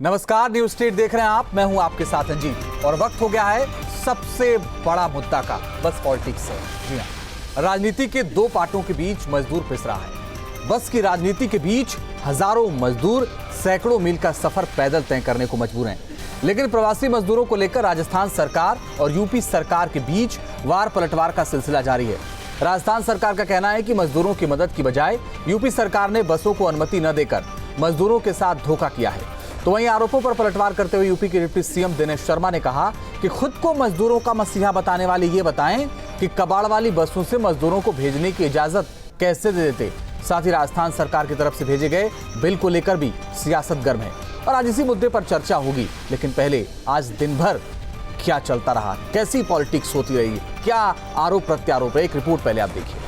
नमस्कार, news state देख रहे हैं आप। मैं हूं आपके साथ अंजीत और वक्त हो गया है सबसे बड़ा मुद्दा का। बस पॉलिटिक्स है। जी हां, राजनीति के दो पार्टों के बीच मजदूर पिस रहा है। बस की राजनीति के बीच हजारों मजदूर सैकड़ों मील का सफर पैदल तय करने को मजबूर हैं। लेकिन प्रवासी मजदूरों को लेकर राजस्थान सरकार और यूपी सरकार के बीच वार पलटवार का सिलसिला जारी है। राजस्थान सरकार का कहना है कि मजदूरों की मदद की बजाय यूपी सरकार ने बसों को अनुमति न देकर मजदूरों के साथ धोखा किया है। तो वहीं आरोपों पर पलटवार करते हुए यूपी के डिप्टी सीएम दिनेश शर्मा ने कहा कि खुद को मजदूरों का मसीहा बताने वाले ये बताएं कि कबाड़ वाली बसों से मजदूरों को भेजने की इजाजत कैसे दे देते। साथ ही राजस्थान सरकार की तरफ से भेजे गए बिल को लेकर भी सियासत गर्म है और आज इसी मुद्दे पर चर्चा होगी। लेकिन पहले आज दिन भर क्या चलता रहा, कैसी पॉलिटिक्स होती रही, क्या आरोप प्रत्यारोप है, एक रिपोर्ट पहले आप देखिए।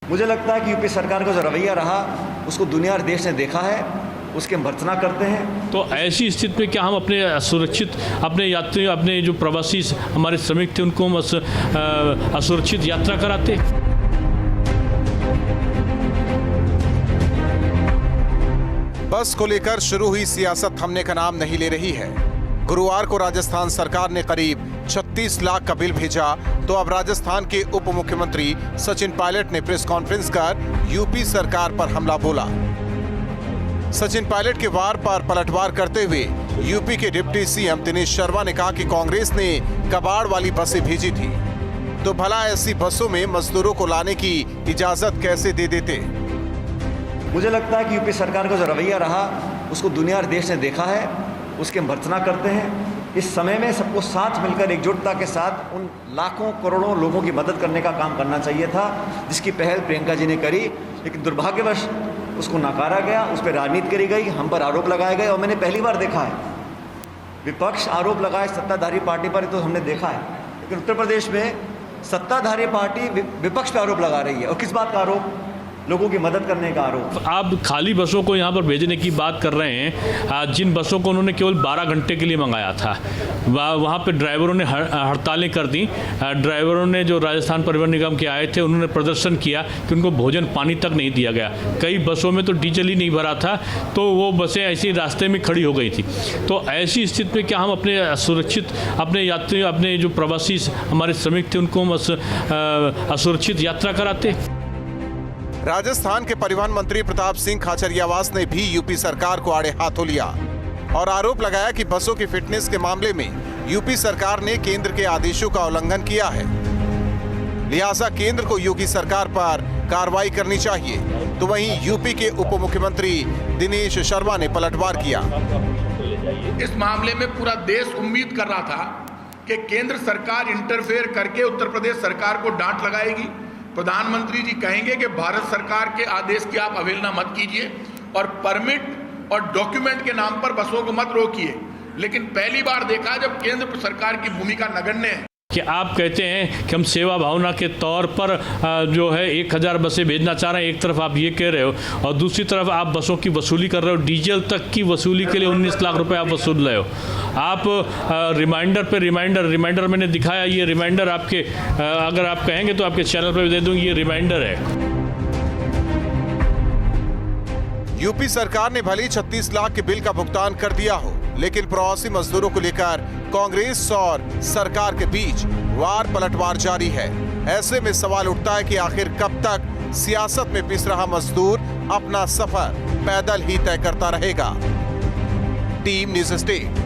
मुझे लगता है कि यूपी सरकार का जो रवैया रहा उसको दुनिया और देश ने देखा है, उसके हम भर्त्सना करते हैं। तो ऐसी स्थिति में क्या हम अपने सुरक्षित अपने यात्री अपने जो प्रवासी हमारे श्रमिक थे उनको हम असुरक्षित यात्रा कराते? बस को लेकर शुरू हुई सियासत थमने का नाम नहीं ले रही है। गुरुवार को राजस्थान सरकार ने करीब 36 लाख का बिल भेजा तो अब राजस्थान के उप मुख्यमंत्री सचिन पायलट ने प्रेस कॉन्फ्रेंस कर यूपी सरकार पर हमला बोला। सचिन पायलट के वार पर पलटवार करते हुए यूपी के डिप्टी सीएम दिनेश शर्मा ने कहा कि कांग्रेस ने कबाड़ वाली बसें भेजी थी, तो भला ऐसी बसों में मजदूरों को लाने की इजाजत कैसे दे देते। मुझे लगता है कि यूपी सरकार का जो रवैया रहा उसको दुनिया और देश ने देखा है, उसके हम भर्त्सना करते हैं। इस समय में सबको साथ मिलकर एकजुटता के साथ उन लाखों करोड़ों लोगों की मदद करने का काम करना चाहिए था, जिसकी पहल प्रियंका जी ने करी। लेकिन दुर्भाग्यवश उसको नकारा गया, उस पर राजनीति करी गई, हम पर आरोप लगाए गए। और मैंने पहली बार देखा है विपक्ष आरोप लगाए सत्ताधारी पार्टी पर, तो हमने देखा है। लेकिन उत्तर प्रदेश में सत्ताधारी पार्टी विपक्ष पर आरोप लगा रही है। और किस बात का आरोप? लोगों की मदद करने का आरोप। आप खाली बसों को यहाँ पर भेजने की बात कर रहे हैं। जिन बसों को उन्होंने केवल 12 घंटे के लिए मंगाया था, वहाँ पे ड्राइवरों ने हड़तालें कर दी। ड्राइवरों ने जो राजस्थान परिवहन निगम के आए थे उन्होंने प्रदर्शन किया कि उनको भोजन पानी तक नहीं दिया गया। कई बसों में तो डीजल ही नहीं भरा था, तो वो बसें ऐसी रास्ते में खड़ी हो गई थी। तो ऐसी स्थिति में क्या हम अपने सुरक्षित अपने यात्री अपने जो प्रवासी हमारे श्रमिक थे उनको हम असुरक्षित यात्रा कराते? राजस्थान के परिवहन मंत्री प्रताप सिंह खाचरियावास ने भी यूपी सरकार को आड़े हाथों लिया और आरोप लगाया कि बसों की फिटनेस के मामले में यूपी सरकार ने केंद्र के आदेशों का उल्लंघन किया है, लिहाजा केंद्र को योगी सरकार पर कार्रवाई करनी चाहिए। तो वहीं यूपी के उप मुख्यमंत्री दिनेश शर्मा ने पलटवार किया। इस मामले में पूरा देश उम्मीद कर रहा था कि केंद्र सरकार इंटरफेयर करके उत्तर प्रदेश सरकार को डांट लगाएगी। प्रधानमंत्री जी कहेंगे कि भारत सरकार के आदेश की आप अवहेलना मत कीजिए और परमिट और डॉक्यूमेंट के नाम पर बसों को मत रोकिए। लेकिन पहली बार देखा जब केंद्र सरकार की भूमिका नगण्य है कि आप कहते हैं कि हम सेवा भावना के तौर पर जो है 1000 बसें भेजना चाह रहे हैं। एक तरफ आप ये कह रहे हो और दूसरी तरफ आप बसों की वसूली कर रहे हो। डीजल तक की वसूली के लिए 19 लाख रुपए आप वसूल रहे हो। आप रिमाइंडर पे रिमाइंडर मैंने दिखाया, ये रिमाइंडर आपके अगर आप कहेंगे तो आपके चैनल पर भी दे दूँगी, ये रिमाइंडर है। यूपी सरकार ने भले 36 लाख के बिल का भुगतान कर दिया हो, लेकिन प्रवासी मजदूरों को लेकर कांग्रेस और सरकार के बीच वार पलटवार जारी है। ऐसे में सवाल उठता है कि आखिर कब तक सियासत में पिस रहा मजदूर अपना सफर पैदल ही तय करता रहेगा। Team news state.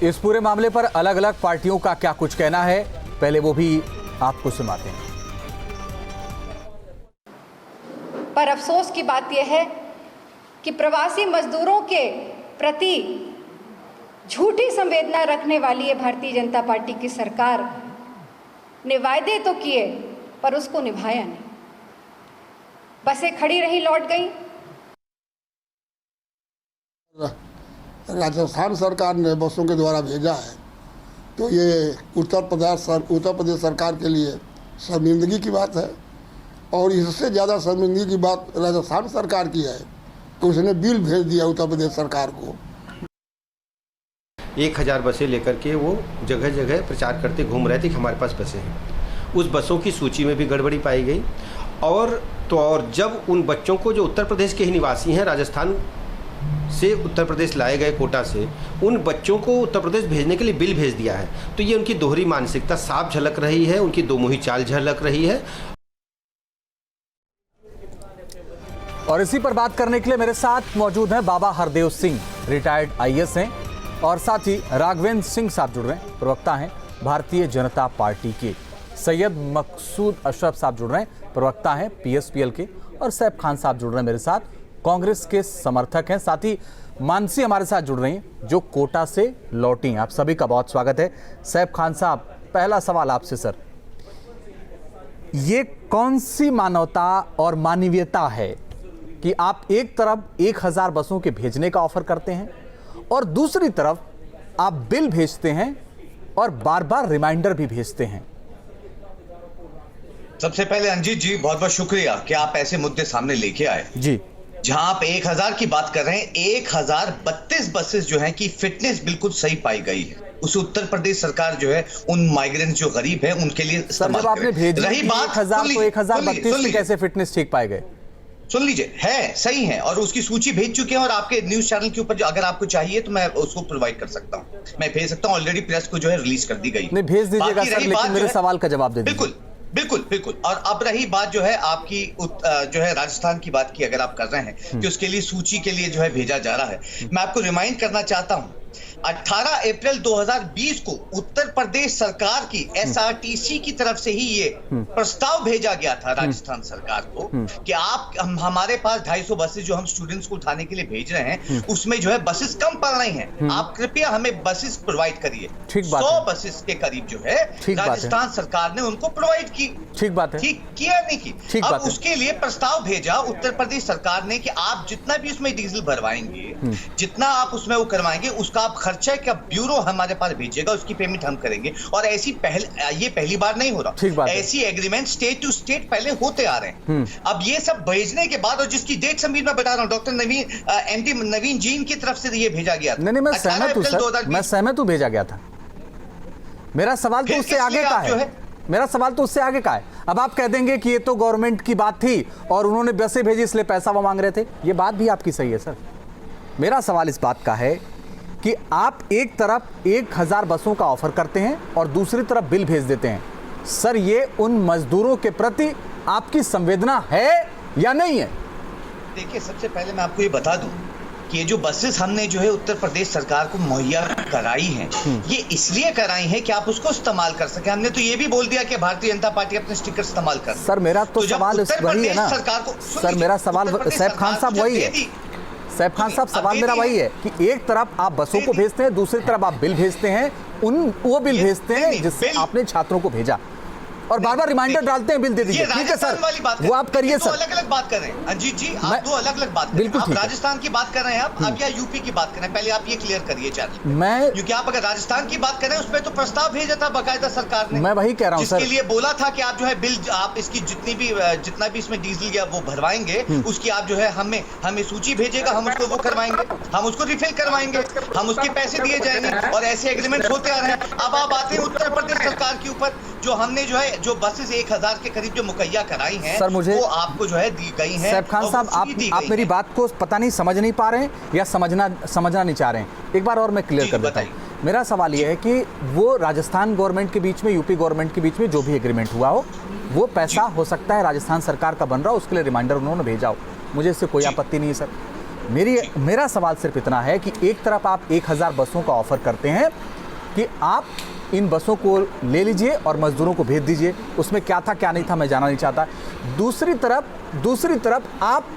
इस पूरे मामले पर अलग अलग पार्टियों का क्या कुछ कहना है, पहले वो भी आपको सुनाते हैं। पर अफसोस की बात यह है कि प्रवासी मजदूरों के प्रति झूठी संवेदना रखने वाली ये भारतीय जनता पार्टी की सरकार ने वायदे तो किए पर उसको निभाया नहीं। बसें खड़ी रही, लौट गई। राजस्थान सरकार ने बसों के द्वारा भेजा है, तो ये उत्तर प्रदेश सरकार के लिए शर्मिंदगी की बात है। और इससे ज़्यादा शर्मिंदगी की बात राजस्थान सरकार की है, तो उसने बिल भेज दिया उत्तर प्रदेश सरकार को। 1000 बसें लेकर के वो जगह जगह प्रचार करते घूम रहे थे कि हमारे पास बसें हैं। उस बसों की सूची में भी गड़बड़ी पाई गई। और जब उन बच्चों को, जो उत्तर प्रदेश के ही निवासी हैं, राजस्थान से उत्तर प्रदेश लाए गए कोटा से, उन बच्चों को उत्तर प्रदेश भेजने के लिए बिल भेज दिया है, तो ये उनकी दोहरी मानसिकता साफ झलक रही है, उनकी दोमुही चाल झलक रही है। और इसी पर बात करने के लिए मेरे साथ मौजूद हैं बाबा हरदेव सिंह, रिटायर्ड आईएएस हैं, और साथ ही राघवेंद्र सिंह साहब जुड़ रहे हैं, प्रवक्ता हैं भारतीय जनता पार्टी के। सैयद मकसूद अशरफ साहब जुड़ रहे हैं, प्रवक्ता हैं पीएसपीएल के, और सैफ खान साहब जुड़ रहे हैं मेरे साथ, कांग्रेस के समर्थक हैं। साथ ही मानसी हमारे साथ जुड़ रही हैं जो कोटा से लौटी हैं। आप सभी का बहुत स्वागत है। सैफ खान साहब, पहला सवाल आपसे सर, ये कौन सी मानवता और मानवीयता है कि आप एक तरफ 1000 बसों के भेजने का ऑफर करते हैं और दूसरी तरफ आप बिल भेजते हैं और बार बार रिमाइंडर भी भेजते हैं? सबसे पहले अंजीत जी बहुत बहुत शुक्रिया कि आप ऐसे मुद्दे सामने लेके आए जी। जहां आप 1000 की बात कर रहे हैं, 1032 बसेस जो हैं कि फिटनेस बिल्कुल सही पाई गई है। उस उत्तर प्रदेश सरकार जो है उन माइग्रेंट जो गरीब है उनके लिए इस्तेमाल करे। आपने भेजी रही बात 1000 तो 1032 में कैसे फिटनेस ठीक पाए गए? सुन लीजिए, है सही है और उसकी सूची भेज चुके हैं और आपके न्यूज चैनल के ऊपर जो अगर आपको चाहिए तो मैं उसको प्रोवाइड कर सकता हूं, मैं भेज सकता हूं। ऑलरेडी प्रेस को जो है रिलीज कर दी गई। नहीं भेज दीजिएगा सर, लेकिन मेरे सवाल का जवाब दे दीजिए। बिल्कुल बिल्कुल बिल्कुल। और अब रही बात जो है आपकी जो है राजस्थान की बात की अगर आप कर रहे हैं कि उसके लिए सूची के लिए जो है भेजा जा रहा है, मैं आपको रिमाइंड करना चाहता हूं 18 अप्रैल 2020 को उत्तर प्रदेश सरकार की एसआरटीसी की तरफ से ही ये प्रस्ताव भेजा गया था राजस्थान सरकार को कि आप हमारे पास 250 बसेस जो हम स्टूडेंट्स को उठाने के लिए भेज रहे हैं उसमें जो है बसेस कम पड़ रही हैं, आप कृपया हमें बसेस प्रोवाइड करिए। 100 बसेस के करीब जो है राजस्थान सरकार ने उनको प्रोवाइड की। ठीक बात है, ठीक किया नहीं की। अब उसके लिए प्रस्ताव भेजा उत्तर प्रदेश सरकार ने कि आप जितना भी उसमें डीजल भरवाएंगे, जितना आप उसमें वो करवाएंगे, उसका आप खर्चा का ब्यूरो हमारे पास भेजेगा, उसकी पेमेंट हम करेंगे। और ऐसी ये पहली बार नहीं हो रहा, ऐसी एग्रीमेंट स्टेट टू स्टेट पहले होते आ रहे हैं। अब ये सब भेजने के बाद, और जिसकी डेट समीर मैं बता रहा हूं, डॉक्टर नवीन एमडी नवीन जीन की तरफ से ये भेजा गया था। नहीं मैं सहमत हूं सर, मैं सहमत हूं भेजा गया था। मेरा सवाल तो उससे आगे का है, मेरा सवाल तो उससे आगे का है। अब आप कह देंगे कि ये तो गवर्नमेंट की बात थी और उन्होंने बसें भेजी इसलिए पैसा वो मांग रहे थे। ये बात भी आपकी सही है सर। मेरा सवाल इस बात का है कि आप एक तरफ 1000 बसों का ऑफर करते हैं और दूसरी तरफ बिल भेज देते हैं। सर ये उन मजदूरों के प्रति आपकी संवेदना है या नहीं है? देखिए, सबसे पहले मैं आपको ये बता दूं कि ये जो बसेस हमने जो है उत्तर प्रदेश सरकार को मुहैया कराई हैं, ये इसलिए कराई हैं कि आप उसको इस्तेमाल कर सके। हमने तो ये भी बोल दिया कि भारतीय जनता पार्टी अपने स्टिकर इस्तेमाल कर। सर मेरा तो सवाल वही है ना सर, मेरा सवाल सैफ खान साहब वही है। सैफ खान साहब सवाल मेरा वही है कि एक तरफ आप बसों को भेजते हैं, दूसरी तरफ आप बिल भेजते हैं, वो बिल भेजते हैं जिससे आपने छात्रों को भेजा, और बार बार रिमाइंडर डालते हैं बिल दे दीजिए। ठीक है सर, वो आप करिए सर। अलग अलग बात कर रहे हैं अजीत जी, आप दो अलग अलग बात कर रहे हैं। आप राजस्थान की बात कर रहे हैं आप या यूपी की बात कर रहे हैं, पहले आप ये क्लियर करिए चैनल। मैं क्योंकि आप अगर राजस्थान की बात कर रहे हैं उसमें तो प्रस्ताव भेजा था बाकायदा सरकार ने, मैं वही कह रहा हूँ सर, जिसके लिए बोला था कि आप जो है बिल, आप इसकी जितना भी इसमें डीजल या वो भरवाएंगे उसकी आप जो है हमें सूची भेजेगा, हम उसको वो करवाएंगे, हम उसको रिफिल करवाएंगे, हम उसके पैसे दिए जाएंगे, और ऐसे एग्रीमेंट होते आ रहे हैं। अब आप आते हैं उत्तर प्रदेश सरकार के ऊपर, जो हमने जो है जो बसेस 1000 के करीब जो मुहैया कराई हैं सर, मुझे वो आपको जो है दी गई हैं। सैफ खान साहब आप मेरी बात को पता नहीं समझ नहीं पा रहे हैं या समझना नहीं चाह रहे हैं। एक बार और मैं क्लियर कर देता हूं। मेरा सवाल यह है कि वो राजस्थान गवर्नमेंट के बीच में, यूपी गवर्नमेंट के बीच में जो भी एग्रीमेंट हुआ हो, वो पैसा हो सकता है राजस्थान सरकार का बन रहा हो, उसके लिए रिमाइंडर उन्होंने भेजा हो, मुझे इससे कोई आपत्ति नहीं है सर। मेरा सवाल सिर्फ इतना है कि एक तरफ आप 1000 बसों का ऑफर करते हैं कि आप इन बसों को ले लीजिए और मजदूरों को भेज दीजिए, उसमें क्या था क्या नहीं था मैं जानना नहीं चाहता। दूसरी तरफ आप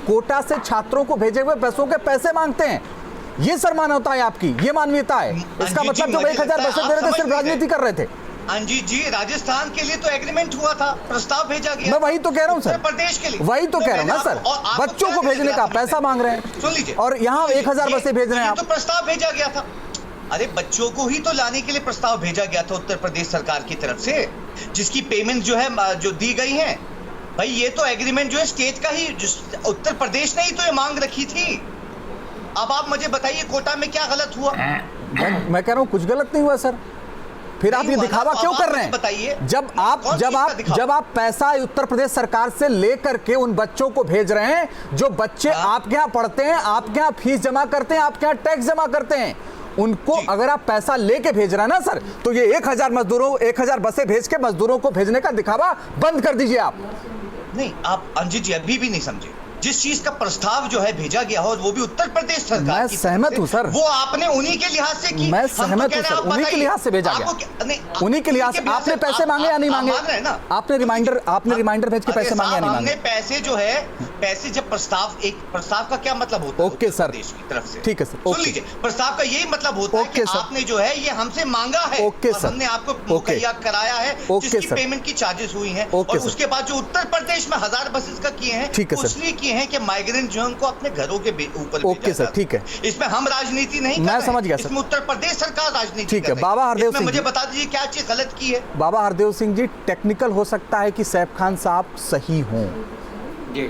कोटा से छात्रों को भेजे हुए बसों के पैसे मांगते हैं। ये सर मानवता है आपकी, ये मानवीयता है। इसका मतलब जब 1000 बसें दे रहे थे सिर्फ राजनीति कर रहे थे। अंजीत जी, राजस्थान के लिए तो एग्रीमेंट हुआ था, प्रस्ताव भेजा गया। मैं वही तो कह रहा हूँ सर, उत्तर प्रदेश के लिए वही तो कह रहा हूँ ना सर, बच्चों को भेजने का पैसा मांग रहे हैं। सुन लीजिए, और यहाँ 1000 बसें भेज रहे हैं आप। तो प्रस्ताव भेजा गया था, अरे बच्चों को ही तो लाने के लिए प्रस्ताव भेजा गया था उत्तर प्रदेश सरकार की तरफ से, जिसकी पेमेंट जो है जो दी गई है। भाई ये तो एग्रीमेंट जो है स्टेट का ही, उत्तर प्रदेश ने ही तो ये मांग रखी थी। अब आप मुझे बताइए कोटा में क्या गलत हुआ? मैं कह रहा हूं कुछ गलत नहीं हुआ सर, फिर आप ये दिखावा क्यों कर रहे हैं? बताइए, जब आप पैसा उत्तर प्रदेश सरकार से लेकर के उन बच्चों को भेज रहे हैं जो बच्चे आपके यहाँ पढ़ते हैं, आपके यहाँ फीस जमा करते हैं, आपके यहाँ टैक्स जमा करते हैं, उनको अगर आप पैसा लेके भेज रहे हैं ना सर, तो ये 1000 बसें भेज के मजदूरों को भेजने का दिखावा बंद कर दीजिए आप। नहीं, आप अंजित जी अभी भी नहीं समझे। जिस चीज का प्रस्ताव जो है भेजा गया हो वो भी उत्तर प्रदेश सरकार की, मैं सहमत हूं सर, वो आपने उन्हीं के लिहाज से की। मैं सहमत हूं सर, उन्हीं के लिहाज से भेजा गया, उन्हीं के लिहाज से। आपने पैसे मांगे या नहीं मांगे? आपने रिमाइंडर भेज के पैसे मांगे या नहीं मांगे? पैसे जो है, पैसे जब प्रस्ताव का क्या मतलब होता है? ओके सर, देश की तरफ से ठीक है सर, सुन लीजिए, प्रस्ताव का यही मतलब होता है कि आपने जो है ये हमसे मांगा है, ओके सर, हमने आपको मुहैया कराया है, जिसकी पेमेंट की चार्जेस हुई है, और उसके बाद जो उत्तर प्रदेश में 1000 बसेस का किए हैं, इसलिए किए हैं कि माइग्रेंट जो उनको अपने घरों के ऊपर। ओके सर, ठीक है, इसमें हम राजनीति नहीं, मैं समझ गया सर, इसमें उत्तर प्रदेश सरकार राजनीति। ठीक है बाबा हरदेव सिंह, मुझे बता दीजिए क्या चीज गलत की है? बाबा हरदेव सिंह जी, टेक्निकल हो सकता है कि सैफ खान साहब सही हों,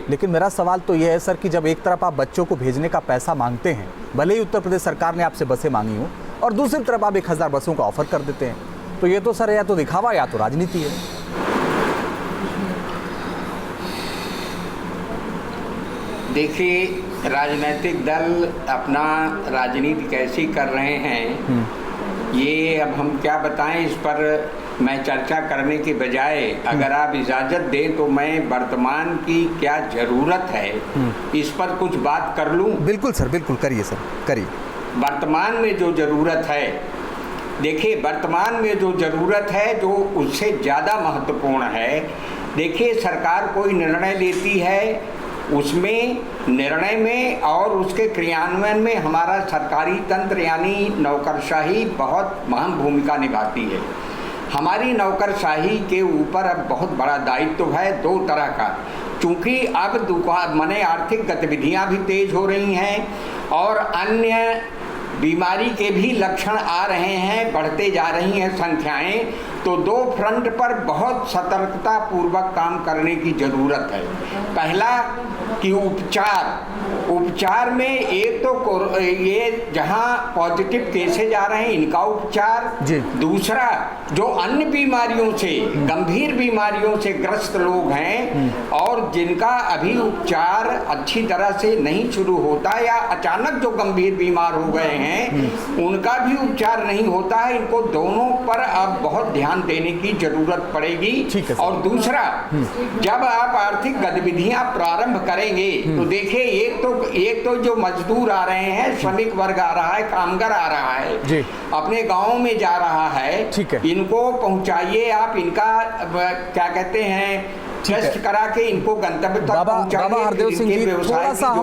लेकिन मेरा सवाल तो यह है सर कि जब एक तरफ आप बच्चों को भेजने का पैसा मांगते हैं, भले ही उत्तर प्रदेश सरकार ने आपसे बसें मांगी हो, और दूसरी तरफ आप 1000 बसों का ऑफर कर देते हैं, तो ये तो सर या तो दिखावा या तो राजनीति है। देखिए, राजनीतिक दल अपना राजनीति कैसी कर रहे हैं, ये अब हम क्या बताएं, इस पर मैं चर्चा करने के बजाय अगर आप इजाज़त दें तो मैं वर्तमान की क्या ज़रूरत है इस पर कुछ बात कर लूं। बिल्कुल सर, बिल्कुल करिए सर, करिए। वर्तमान में जो ज़रूरत है, देखिए वर्तमान में जो ज़रूरत है जो उससे ज़्यादा महत्वपूर्ण है। देखिए, सरकार कोई निर्णय लेती है, उसमें निर्णय में और उसके क्रियान्वयन में हमारा सरकारी तंत्र यानी नौकरशाही बहुत अहम भूमिका निभाती है। हमारी नौकरशाही के ऊपर अब बहुत बड़ा दायित्व है दो तरह का, चूँकि अब माने आर्थिक गतिविधियां भी तेज हो रही हैं और अन्य बीमारी के भी लक्षण आ रहे हैं, बढ़ते जा रही हैं संख्याएं, तो दो फ्रंट पर बहुत सतर्कता पूर्वक काम करने की ज़रूरत है। पहला कि उपचार में एक तो ये जहां पॉजिटिव केसेज आ रहे हैं इनका उपचार, दूसरा जो अन्य बीमारियों से, गंभीर बीमारियों से ग्रस्त लोग हैं और जिनका अभी उपचार अच्छी तरह से नहीं शुरू होता या अचानक जो गंभीर बीमार हो गए हैं उनका भी उपचार नहीं होता है, इनको दोनों पर अब बहुत ध्यान देने की जरूरत पड़ेगी। और दूसरा, जब आप आर्थिक गतिविधियां प्रारंभ करेंगे तो देखिए एक तो जो मजदूर आ रहे हैं, श्रमिक वर्ग आ रहा है, कामगार आ रहा है, अपने गाँव में जा रहा है, इनको पहुंचाइए आप, इनका क्या कहते हैं टेस्ट करा के इनको गंतव्य तक पहुंचाइए। बाबा हरदेव सिंह जी, थोड़ा सा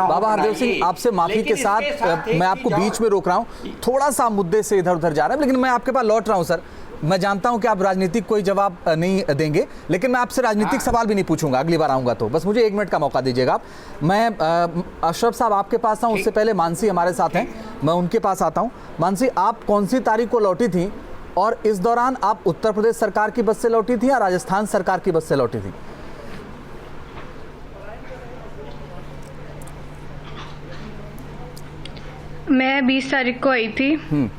बाबा हरदेव सिंह आपसे माफी के साथ मैं आपको बीच में रोक रहा हूँ, थोड़ा सा मुद्दे से इधर उधर जा रहा है, लेकिन मैं आपके पास लौट रहा हूँ सर। मैं जानता हूं कि आप राजनीतिक कोई जवाब नहीं देंगे, लेकिन मैं आपसे राजनीतिक सवाल भी नहीं पूछूंगा, अगली बार आऊंगा तो बस मुझे 1 मिनट का मौका दीजिएगा आप। मैं अशरफ साहब आपके पास आऊं, उससे पहले मानसी हमारे साथ हैं, मैं उनके पास आता हूं। मानसी, आप कौन सी तारीख को लौटी थी और इस दौरान आप उत्तर प्रदेश सरकार की बस से लौटी थी या राजस्थान सरकार की बस से लौटी थी? मैं 20 तारीख को आई थी।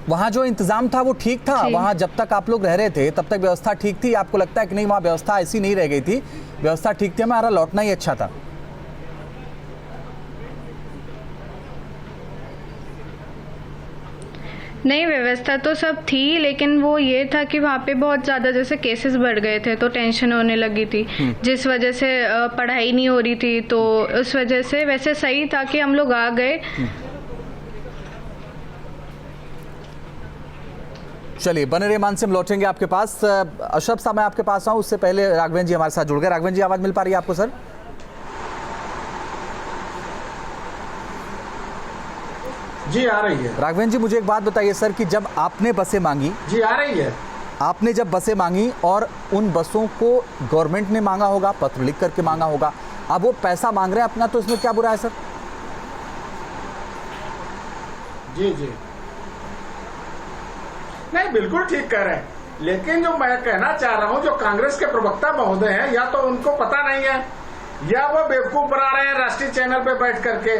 वहाँ जो इंतजाम था वो ठीक था? वहाँ जब तक आप लोग रह रहे थे तब तक व्यवस्था ठीक थी? आपको लगता है कि नहीं वहाँ व्यवस्था ऐसी नहीं रह गई थी, व्यवस्था ठीक थी, हमारा लौटना ही अच्छा था? नहीं, व्यवस्था तो सब थी, लेकिन वो ये था कि वहाँ पे बहुत ज़्यादा जैसे केसेस बढ़ गए थे तो टेंशन होने लगी थी, जिस वजह से पढ़ाई नहीं हो रही थी, तो उस वजह से वैसे सही था कि हम लोग आ गए। चलिए, बने रहिए मान से हम लौटेंगे आपके पास। अशरफ साहब मैं आपके पास आऊँ, उससे पहले राघवेंद्र जी हमारे साथ जुड़ गए। राघवेंद्र जी, आवाज़ मिल पा रही है आपको सर? जी आ रही है। राघवेंद्र जी, मुझे एक बात बताइए सर कि जब आपने बसें मांगी, जी आ रही है, आपने जब बसें मांगी और उन बसों को गवर्नमेंट ने मांगा होगा, पत्र लिख करके मांगा होगा, अब वो पैसा मांग रहे हैं अपना, तो इसमें क्या बुरा है सर? जी जी नहीं, बिल्कुल ठीक कह रहे हैं, लेकिन जो मैं कहना चाह रहा हूं, जो कांग्रेस के प्रवक्ता महोदय हैं, या तो उनको पता नहीं है या वो बेवकूफ बना रहे हैं राष्ट्रीय चैनल पे बैठ करके।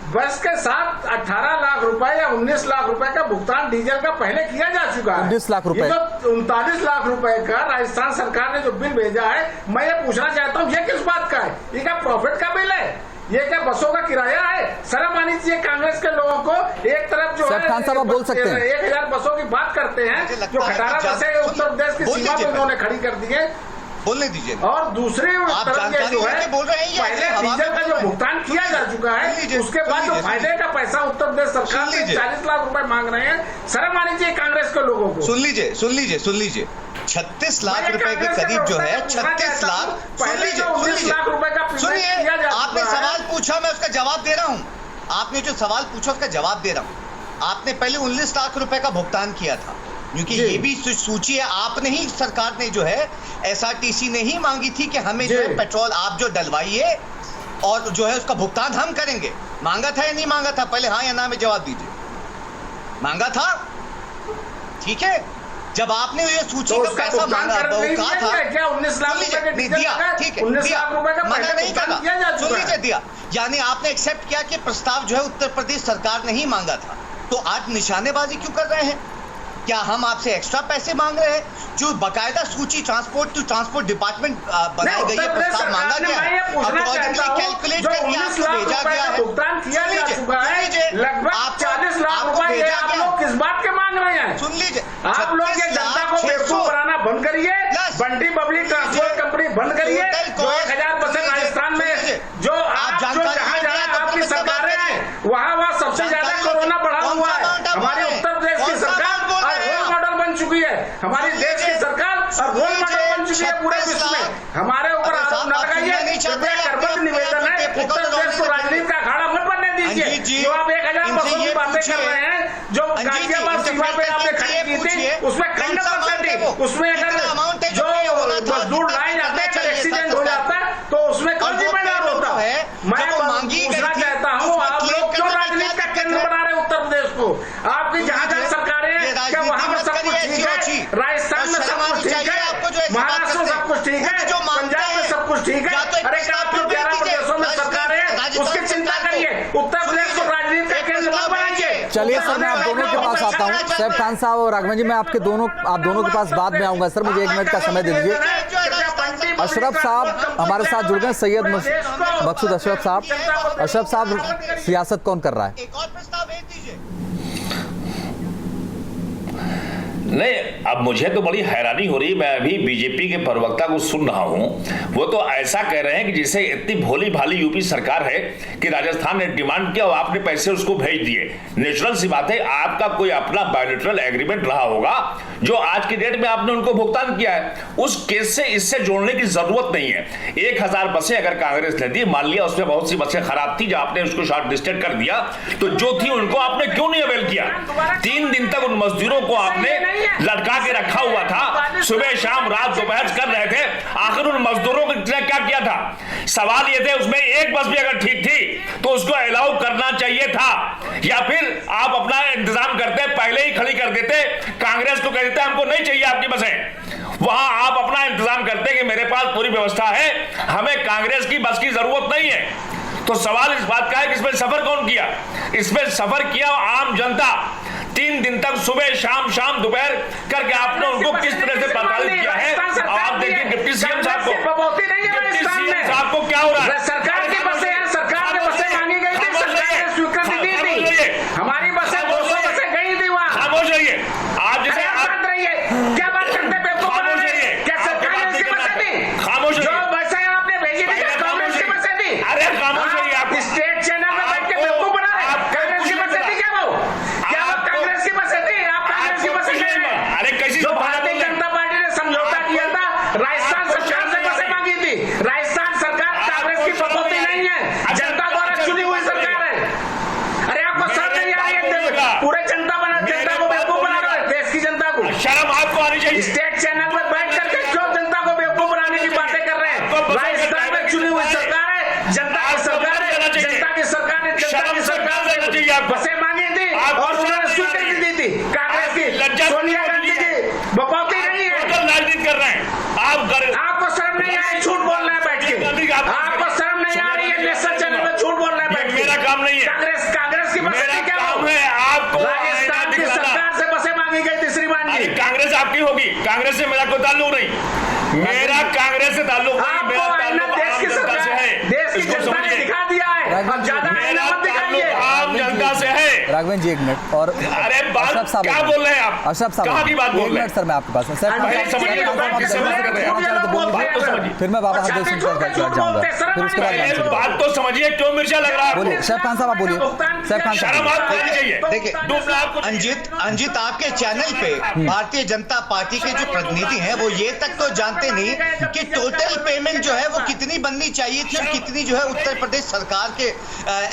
बस के साथ 18 लाख रुपए या 19 लाख रुपए का भुगतान डीजल का पहले किया जा चुका है। 19 लाख रुपए, ये तो 39 लाख रुपए का राजस्थान सरकार ने जो बिल भेजा है, मैं ये पूछना चाहता हूँ ये किस बात का है? ये क्या प्रॉफिट का बिल है? ये क्या बसों का किराया है? शर्म आनी चाहिए कांग्रेस के लोगों को। एक तरफ जो है खान साहब आप बोल सकते हैं 1000 बसों की बात करते हैं, जो खटारा बसें उत्तर प्रदेश की सीमा पर उन्होंने खड़ी कर दी है, बोलने दीजिए। और दूसरी तरफ ये जो है बोल रहे हैं, पहले डीजल का जो भुगतान किया जा चुका है, उसके बाद जो फायदे का पैसा उत्तर प्रदेश सरकार से 40 लाख रुपए मांग रहे हैं। शर्म आनी चाहिए कांग्रेस के लोगों को। सुन लीजिए 36 लाख रुपए के करीब जो है 36 लाख। सुनिए, आपने सवाल पूछा, मैं उसका जवाब दे रहा हूँ। आपने जो सवाल पूछा उसका जवाब दे रहा हूँ। आपने पहले 19 लाख रुपए का भुगतान किया था, क्योंकि ये भी सूची है। आपने ही, सरकार ने जो है एसआरटीसी ने ही मांगी थी कि हमें जो है पेट्रोल आप जो डलवाइए और जो है उसका भुगतान हम करेंगे। मांगा था या नहीं मांगा था? पहले हाँ या ना में जवाब दीजिए। मांगा था, ठीक है। जब आपने ये सूची तो का पैसा मांगा, कहा था क्या 19 लाख रुपए का दिया, ठीक है, 19 लाख रुपए का मना नहीं करा, सुन लीजिए, है। दिया। यानी आपने एक्सेप्ट किया कि प्रस्ताव जो है उत्तर प्रदेश सरकार ने ही मांगा था। तो आज निशानेबाजी क्यों कर रहे हैं? क्या हम आपसे एक्स्ट्रा पैसे मांग रहे हैं? जो बकायदा सूची ट्रांसपोर्ट टू ट्रांसपोर्ट डिपार्टमेंट बनाई गई है, प्रस्ताव मांगा गया है, अकॉर्डिंगली कैलकुलेट करके आपको भेजा गया है। भुगतान किया जा चुका है, लगभग 40 लाख रुपए आप लोग किस बात के मांग रहे हैं? सुन लीजिए, आप लोग ये जनता को बेवकूफ बनाना बंद करिए। बंटी पब्लिक ट्रांसपोर्ट कंपनी बंद करिए। जो 1000 बसें राजस्थान में जो आप जहाँ जहाँ आपकी सरकारें हैं, वहाँ सबसे ज्यादा कोरोना बढ़ा हुआ है। हमारे उत्तर प्रदेश की सरकार रोल मॉडल बन चुकी है। हमारी देश की सरकार और रोल मॉडल बन चुकी है पूरे विश्व में। हमारे ऊपर आरोप न लगाइए। करबद्ध निवेदन है, उत्तर प्रदेश को राजनीति का अखाड़ा मत बनने दीजिए। जो आप 1000 बसों की बातें कर रहे हैं, जो गाजियाबाद सीमा पे आपने खड़ी की थी, उसमें खंड परसेंट, उसमें अगर जो मजदूर लाए जाते हैं, अगर एक्सीडेंट हो जाता है तो उसमें कौन जिम्मेदार होता है? मैं पूछना चाहता हूँ, आप लोग क्यों राजनीति का केंद्र बना रहे हैं उत्तर प्रदेश को? आपकी जहाँ जहाँ सरकारें हैं, क्या वहाँ पर सब कुछ ठीक है? राजस्थान में सब कुछ ठीक है, महाराष्ट्र में सब कुछ ठीक है, पंजाब में सब कुछ ठीक है। अरे क्या आप लोग 11 प्रदेशों में सरकारें हैं, उसकी चिंता करिए। उत्तर प्रदेश को राजनीति का केंद्र मत बनाइए। चलिए सर, मैं आप दोनों के पास आता हूँ। सैफ खान साहब और राघवन जी, मैं आप दोनों के पास बाद में आऊंगा। सर मुझे 1 मिनट का समय दे दीजिए। अशरफ साहब हमारे साथ जुड़ गए, सैयद मकसूद अशरफ साहब। अशरफ साहब, सियासत कौन कर रहा है? एक और प्रस्ताव भेज दीजिए। नहीं, अब मुझे तो बड़ी हैरानी हो रही है। मैं अभी बीजेपी के प्रवक्ता को सुन रहा हूं, वो तो ऐसा कह रहे हैं कि जैसे इतनी भोली भाली यूपी सरकार है कि राजस्थान ने डिमांड किया और आपने पैसे उसको भेज दिए। नेचुरल सी बात है, आपका कोई अपना बायोलेटरल एग्रीमेंट रहा होगा जो आज की डेट में आपने उनको भुगतान किया है। उस केस से इससे जोड़ने की जरूरत नहीं है। 1000 बसें अगर कांग्रेस ने दी, मान लिया उसमें बहुत सी बसें खराब थी, जो आपने उसको शॉर्ट लिस्टेड कर दिया, तो जो थी उनको आपने क्यों नहीं अवेल किया? 3 दिन तक उन मजदूरों को आपने लटका के रखा हुआ था, सुबह शाम रात दोपहर कर रहे थे। आखिर उन मजदूरों ने क्या किया था? सवाल ये थे, उसमें एक बस भी अगर ठीक थी तो उसको अलाउ करना चाहिए था, या फिर आप अपना इंतजाम करते पहले ही खड़ी कर देते। कांग्रेस को कह देते हमको नहीं चाहिए आपकी बसें, वहां आप अपना इंतजाम करते कि मेरे पास पूरी व्यवस्था है, हमें कांग्रेस की बस की जरूरत नहीं है। तो सवाल इस बात का है कि इसमें सफर कौन किया? इसमें सफर किया आम जनता। 3 दिन तक सुबह शाम दोपहर करके आपने उनको किस तरह से प्रताड़ित किया है। आप देखिए डिप्टी सीएम साहब को क्या हो रहा है? सरकार की बसें हैं, सरकार ने बसें मांगी गई थी, सरकार ने स्वीकृति दी थी। हमारी बसें 200 बसें गई थी वहाँ। खामोश रहिए आप, जैसे शांत रहिए। क्या बात करते बेवकूफ बना रहे हैं? क्या सरकार ने उसकी बसें दी? खामोश जो बसें आपने भेजी थी, कांग्रेस की बसें दी। अरे खामोश रहिए आप, स्टेट चैनल में बैठ के बेवकूफ बना रहे हैं। कांग्रेस की बसें थी क्या वो? क्या आप कांग्रेस की बसें थी? आप कांग्रेस की बसें नहीं। अरे कैसी जो भारतीय जनता पार्टी ने समझौता किया था, राजस्थान सरकार से बसें मांगी थी। राजस्थान सरकार कांग्रेस की प्रपोती नहीं है, जनता द्वारा चुनी हुई सरकार है। अरे आपको शर्म नहीं आ रही है? पूरे जनता को बेवकूफ बना रहे हैं, देश की जनता को। शर्म आपको आनी चाहिए। स्टेट चैनल पर बैठ करके क्यों जनता को बेवकूफ बनाने की बातें कर रहे हैं? राजस्थान में चुनी हुई सरकार है, जनता की सरकार है, जनता की सरकार ने बसें मांगी थी और उन्होंने स्वीकृति दी थी। कांग्रेस की सोनिया गांधी की बपौती नहीं है। राजनीति कर रहे हैं आप। आपको शर्म नहीं आई? झूठ बोल रहे हैं बैठ के। आपको आपकी होगी, कांग्रेस से मेरा कोई ताल्लुक नहीं, मेरा कांग्रेस से ताल्लुक नहीं, मेरा ताल्लुक आम जनता से है। इसको समझिए, दिखा दिया है, मेरा ताल्लुक आम जनता से है। राघवेंद्र जी एक मिनट। और अरे बात क्या बोल रहे हैं आप? अशरफ साहब कहाँ की बात बोल रहे हैं? सर मैं आपके पास सर फिर मैं बाबा हरदेव सिंह पर जाऊंगा, फिर उसके बाद बात तो समझिए, क्यों मिर्चा लग रहा है? बोलिए सैफ खान साहब, आप बोलिए। सैफ खान शर्म आपको आनी चाहिए। देखिए अंजित आपके चैनल पे भारतीय जनता पार्टी के जो प्रतिनिधि हैं वो ये तक तो जानते नहीं कि टोटल पेमेंट जो है वो कितनी बननी चाहिए थी और कितनी जो है उत्तर प्रदेश सरकार के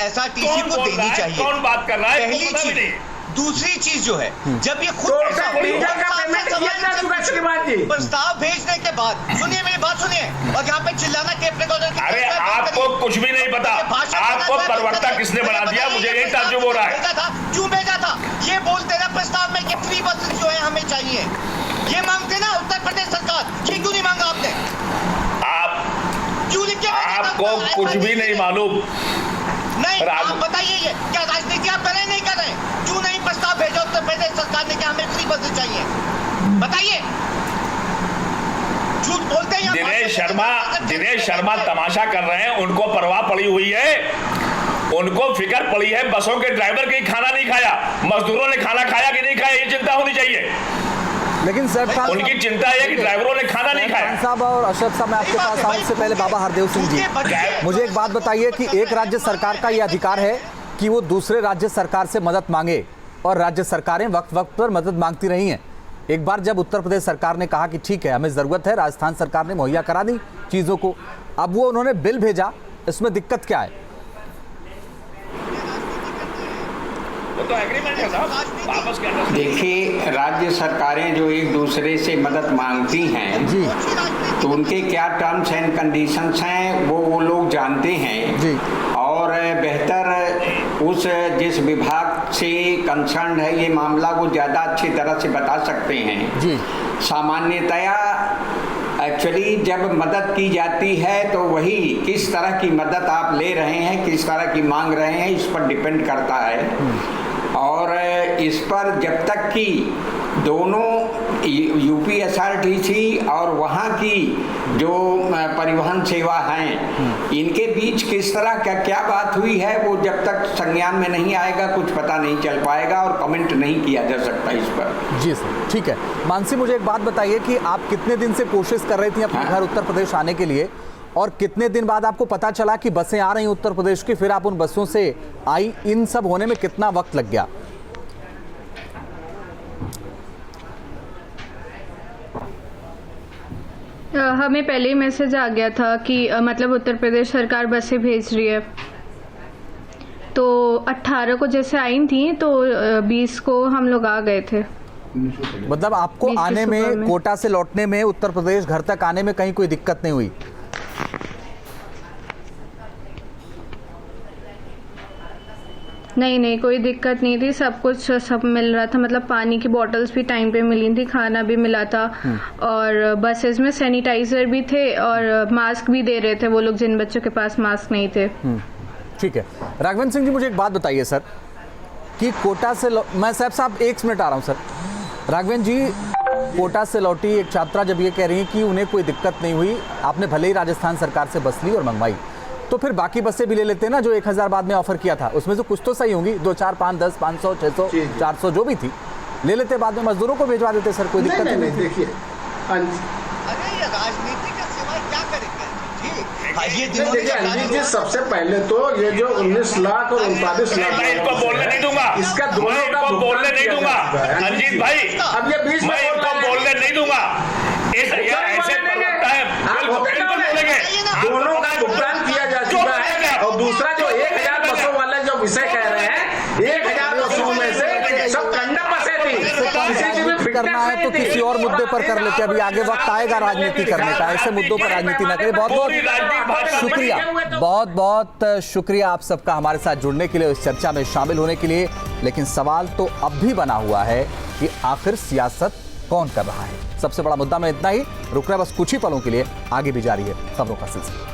एसआरटीसी को देनी चाहिए। कौन बात कर रहा है? पहली चीज। दूसरी चीज जो है, जब ये खुद प्रस्ताव भेजने के बाद, सुनिए मेरी बात सुनिए, और यहाँ पे चिल्लाना टेप रिकॉर्डर। अरे आपको कुछ भी नहीं पता, आपको प्रवक्ता किसने बना दिया, मुझे यही ताज्जुब हो रहा है। क्यों भेजा था? ये बोलते ना प्रस्ताव में कि फ्री बसेस जो है हमें चाहिए, ये मांगते ना उत्तर प्रदेश सरकार, ये क्यों नहीं मांगा आपने? क्यों लिख के? आपको कुछ भी नहीं मालूम? नहीं, आप बताइए ये क्या राजनीति आप कर रहे नहीं कर रहे? क्यों नहीं प्रस्ताव भेजा उत्तर प्रदेश सरकार ने कि हमें फ्री बसें चाहिए? बताइए। झूठ बोलते हैं। दिनेश शर्मा तमाशा कर रहे हैं, उनको परवाह पड़ी हुई है, उनको फिक्र पड़ी है बसों के ड्राइवर के खाना नहीं खाया, मजदूरों ने खाना खाया कि नहीं खाया, ये चिंता होनी चाहिए। लेकिन सर उनकी चिंता है कि ड्राइवरों ने खाना नहीं खाया। साहब और अशरफ साहब, मैं आपके पास आऊं उससे पहले बाबा हरदेव सिंह जी, मुझे एक बात बताइए कि एक राज्य सरकार का यह अधिकार है कि वो दूसरे राज्य सरकार से मदद मांगे, और राज्य सरकारें वक्त वक्त पर मदद मांगती रही हैं। एक बार जब उत्तर प्रदेश सरकार ने कहा कि ठीक है हमें ज़रूरत है, राजस्थान सरकार ने मुहैया करा दी चीज़ों को, अब वो उन्होंने बिल भेजा, इसमें दिक्कत क्या है? तो एग्रीमेंट है साहब, वापस क्या? देखिए, राज्य सरकारें जो एक दूसरे से मदद मांगती हैं जी, तो उनके क्या टर्म्स एंड कंडीशंस हैं वो लोग जानते हैं जी, और बेहतर उस जिस विभाग से कंसर्न है ये मामला वो ज़्यादा अच्छी तरह से बता सकते हैं जी। सामान्यतया एक्चुअली जब मदद की जाती है तो वही किस तरह की मदद आप ले रहे हैं, किस तरह की मांग रहे हैं, इस पर डिपेंड करता है। और इस पर जब तक कि दोनों यूपी एसआरटीसी और वहाँ की जो परिवहन सेवा हैं इनके बीच किस तरह क्या बात हुई है वो जब तक संज्ञान में नहीं आएगा कुछ पता नहीं चल पाएगा और कमेंट नहीं किया जा सकता इस पर। जी सर, ठीक है। मानसी, मुझे एक बात बताइए कि आप कितने दिन से कोशिश कर रही थी अपने घर उत्तर प्रदेश आने के लिए, और कितने दिन बाद आपको पता चला कि बसें आ रही उत्तर प्रदेश की, फिर आप उन बसों से आई, इन सब होने में कितना वक्त लग गया? हमें पहले ही मैसेज आ गया था कि मतलब उत्तर प्रदेश सरकार बसें भेज रही है, तो 18 को जैसे आई थी तो 20 को हम लोग आ गए थे। मतलब आपको आने में, कोटा से लौटने में, उत्तर प्रदेश घर तक आने में कहीं कोई दिक्कत नहीं हुई? नहीं, कोई दिक्कत नहीं थी, सब कुछ सब मिल रहा था, मतलब पानी की बॉटल्स भी टाइम पे मिली थी, खाना भी मिला था, और बसेस में सैनिटाइजर भी थे और मास्क भी दे रहे थे वो लोग जिन बच्चों के पास मास्क नहीं थे। ठीक है। राघवेंद्र सिंह जी, मुझे एक बात बताइए सर कि कोटा से मैं साहब 1 मिनट आ रहा हूँ सर। राघवेंद्र जी, कोटा से लौटी एक छात्रा जब ये कह रही है कि उन्हें कोई दिक्कत नहीं हुई, आपने भले ही राजस्थान सरकार से बस ली और मंगवाई, तो फिर बाकी बसें भी ले लेते ना जो 1000 बाद में ऑफर किया था, उसमें से कुछ तो सही होंगी, 2, 4, 5, 10, 500, 600, 400 जो भी थी ले लेते, बाद में मजदूरों को भिजवा देते सर, कोई दिक्कत नहीं। देखिए राजनीति के सिवा क्या करेंगे? ये सबसे पहले तो ये जो 19 लाख और 39 लाख, मैं इनको बोलने नहीं दूंगा, इसका दोनों का बोलने नहीं दूंगा अंजीत भाई, अब ये बीच में इनको बोलने नहीं दूंगा, ऐसे प्रवक्ता है बिल्कुल बोलेंगे, दोनों का भुगतान किया जा चुका है। और दूसरा जो 1000 बसों वाले जो विषय कह रहे हैं, 1000 बसों में से सब कंडम बसें थी, करना है तो किसी और मुद्दे पर कर लेते, अभी आगे वक्त आएगा राजनीति करने का, ऐसे मुद्दों पर राजनीति ना करें। बहुत बहुत शुक्रिया, बहुत बहुत शुक्रिया आप सबका हमारे साथ जुड़ने के लिए, इस चर्चा में शामिल होने के लिए। लेकिन सवाल तो अब भी बना हुआ है कि आखिर सियासत कौन कर रहा है। सबसे बड़ा मुद्दा में इतना ही, रुकना बस कुछ ही पलों के लिए, आगे भी जारी है खबरों का सिलसिला।